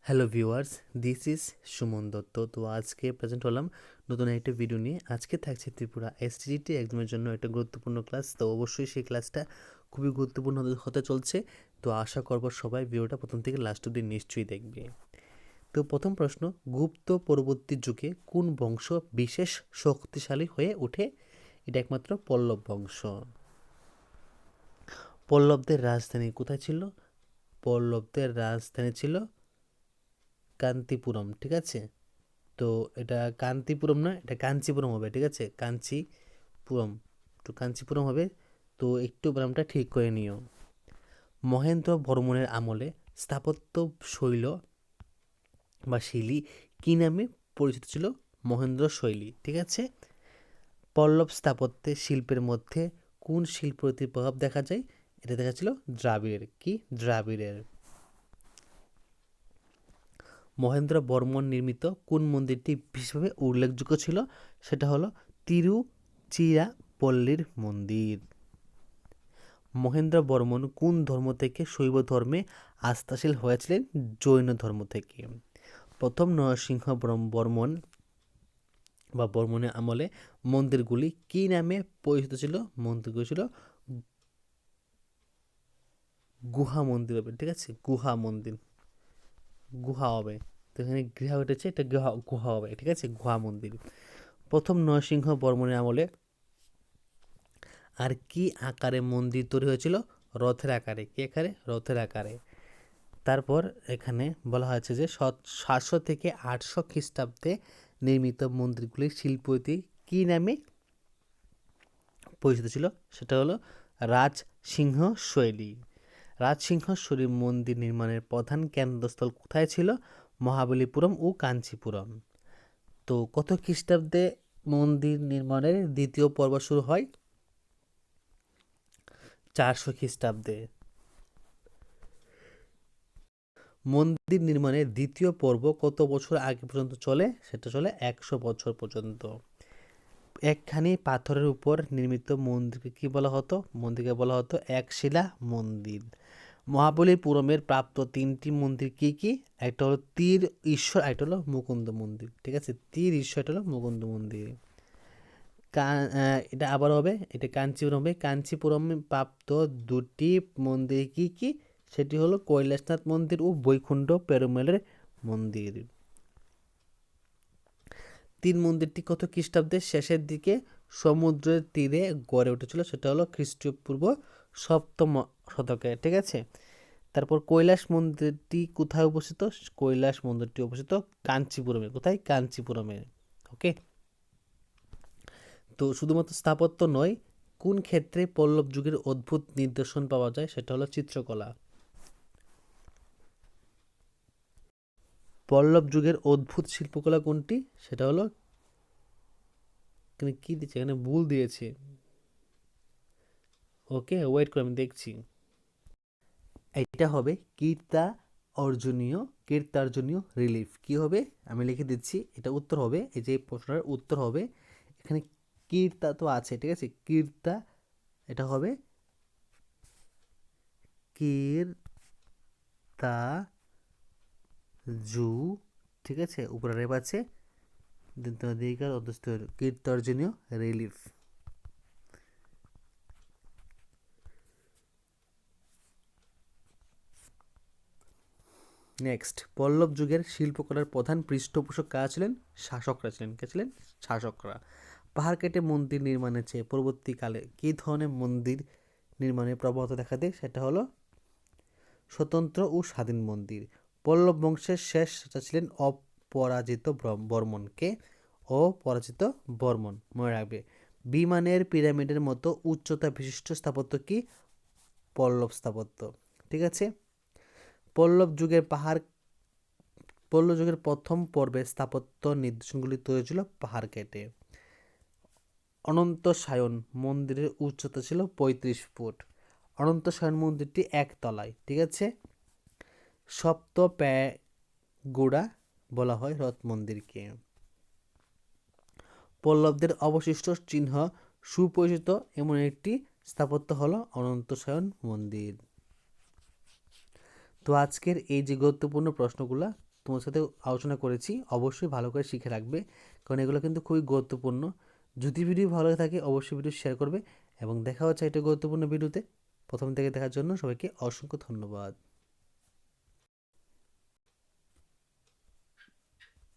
Hello viewers, this is Suman Dutta. তো আজকে present হলাম নতুন একটা ভিডিও নিয়ে। আজকে থাকছে ত্রিপুরা এসটিজিটি এক্সামের জন্য একটা গুরুত্বপূর্ণ ক্লাস। তো অবশ্যই সেই ক্লাসটা খুবই গুরুত্বপূর্ণ হতে চলছে। তো আশা করব সবাই ভিডিওটা প্রথম থেকে লাস্ট অব্দি নিশ্চয়ই দেখবে। তো প্রথম প্রশ্ন, গুপ্ত পরবর্তী যুগে কোন বংশ বিশেষ শক্তিশালী হয়ে ওঠে? এটা একমাত্র পল্লব বংশ। পল্লবদের রাজধানী কোথায় ছিল? পল্লবদের রাজধানী ছিল কান্তিপুরম, ঠিক আছে? তো এটা কান্তিপুরম না, এটা কাঞ্চিপুরম হবে, ঠিক আছে? কাঞ্চিপুরম, তো কাঞ্চিপুরম হবে। তো একটু নামটা ঠিক করে নিও। মহেন্দ্র বর্মনের আমলে স্থাপত্য শৈল বা শৈলী কী নামে পরিচিত ছিল? মহেন্দ্র শৈলী, ঠিক আছে? পল্লব স্থাপত্যে শিল্পের মধ্যে কোন শিল্পরীতির প্রভাব দেখা যায়? এটা দেখা ছিল দ্রাবিড়ের। কি? দ্রাবিড়ের। মহেন্দ্র বর্মন নির্মিত কোন মন্দিরটি বিশেষভাবে উল্লেখযোগ্য ছিল? সেটা হলো তিরুচিরাপল্লীর মন্দির। মহেন্দ্র বর্মন কোন ধর্ম থেকে শৈব ধর্মে আস্থাশীল হয়েছিলেন? জৈন ধর্ম থেকে। প্রথম নরসিংহ বর্মন বা বর্মনের আমলে মন্দিরগুলি কি নামে পরিচিত ছিল? মন্দিরগুলি ছিল গুহা মন্দির হবে, ঠিক আছে? গুহা মন্দির, গুহা হবে। তো এখানে গৃহা উঠেছে, এটা গুহা হবে, ঠিক আছে? গুহা মন্দির। প্রথম নরসিংহ বর্মনের আমলে আর কি আকারে মন্দির তৈরি হয়েছিল? রথের আকারে। কি আকারে? রথের আকারে। তারপর এখানে বলা হয়েছে যে 700 থেকে 800 খ্রিস্টাব্দে নির্মিত মন্দিরগুলির শিল্পরীতি কি নামে পরিচিত ছিল? সেটা হলো রাজসিংহ শৈলী। রাজসিংহ শৈলীর মন্দির নির্মাণের প্রধান কেন্দ্রস্থল কোথায় ছিল? মহাবলীপুরম ও কাঞ্চিপুরম। তো কত খ্রিস্টাব্দে মন্দির নির্মাণের দ্বিতীয় পর্ব শুরু হয়? 400 খ্রিস্টাব্দে। মন্দির নির্মাণের দ্বিতীয় পর্ব কত বছর আগে পর্যন্ত চলে? সেটা চলে 100 বছর পর্যন্ত। একখানি পাথরের উপর নির্মিত মন্দিরকে কি বলা হতো? মন্দিরকে বলা হতো একশিলা মন্দির। মহাবলীপুরমের প্রাপ্ত 3টি মন্দির কি কি? একটা হলো তীর ঈশ্বর, একটা হলো মুকুন্দ মন্দির, ঠিক আছে? তীর ঈশ্বর, একটা হলো মুকুন্দ মন্দির। এটা আবার হবে, এটা কাঞ্চিপুরম হবে। কাঞ্চিপুরমে প্রাপ্ত 2টি মন্দির কি কি? সেটি হলো কৈলাসনাথ মন্দির ও বৈকুণ্ঠ পেরুমালের মন্দির। মন্দিরটি কত খ্রিস্টাব্দের শেষের দিকে সমুদ্রের তীরে গড়ে উঠেছিল? সেটা হলো খ্রিস্টপূর্ব 7ম শতকে, ঠিক আছে? তারপর কৈলাস মন্দিরটি কোথায় অবস্থিত? কৈলাস মন্দিরটি অবস্থিত কাঞ্চিপুরমে। কোথায়? কাঞ্চিপুরমে। ওকে। তো শুধুমাত্র স্থাপত্য নয়, কোন ক্ষেত্রে পল্লব যুগের অদ্ভুত নিদর্শন পাওয়া যায়? সেটা হলো চিত্রকলা। পল্লব যুগের অদ্ভুত শিল্পকলা কোনটি? সেটা হলো, এখানে কি দিয়েছে? এখানে ভুল দিয়েছে। ওকে, ওয়েট করে আমি দেখছি। এটা হবে কীর্তার্জনীয় রিলিফ। কি হবে? আমি লিখে দিচ্ছি, এটা উত্তর হবে, এই যে প্রশ্নের উত্তর হবে এখানে। কীর্তা তো আছে, ঠিক আছে? কীর্তা, এটা হবে কীর্তাজু, ঠিক আছে? উপরে রেপ আছে, কীর্তার্জনীয় রিলিফ। নেক্সট, পল্লব যুগের শিল্পকলার প্রধান পৃষ্ঠপোষক কারা ছিলেন? শাসকরা ছিলেন। কে ছিলেন? শাসকরা। পাহাড় কেটে মন্দির নির্মাণের চেয়ে পরবর্তীকালে কী ধরনের মন্দির নির্মাণের প্রবণতা দেখা দেয়? সেটা হলো স্বতন্ত্র ও স্বাধীন মন্দির। পল্লব বংশের শেষ রাজা ছিলেন অপরাজিত বর্মন। কে? অপরাজিত বর্মন, মনে রাখবে। বিমানের পিরামিডের মতো উচ্চতা বিশিষ্ট স্থাপত্য কি? পল্লব স্থাপত্য, ঠিক আছে? পল্লব যুগের প্রথম পর্বে স্থাপত্য নিদর্শনগুলি তৈরি ছিল পাহাড় কেটে। অনন্ত সায়ন মন্দিরের উচ্চতা ছিল 35 ফুট। অনন্ত সায়ন মন্দিরটি একতলায়, ঠিক আছে? সপ্তপ্যাগোড়া বলা হয় রথ মন্দিরকে। পল্লবদের অবশিষ্ট চিহ্ন সুপরিচিত এমন একটি স্থাপত্য হলো অনন্ত সায়ন মন্দির। তো আজকের এই যে গুরুত্বপূর্ণ প্রশ্নগুলা, তোমার সাথে আলোচনা করেছি অবশ্যই ভালো করে শিখে রাখবে, কারণ এগুলো কিন্তু খুবই গুরুত্বপূর্ণ। যদি ভিডিও ভালো থাকে অবশ্যই ভিডিও শেয়ার করবে এবং দেখা হচ্ছে একটা গুরুত্বপূর্ণ ভিডিওতে। প্রথম থেকে দেখার জন্য সবাইকে অসংখ্য ধন্যবাদ।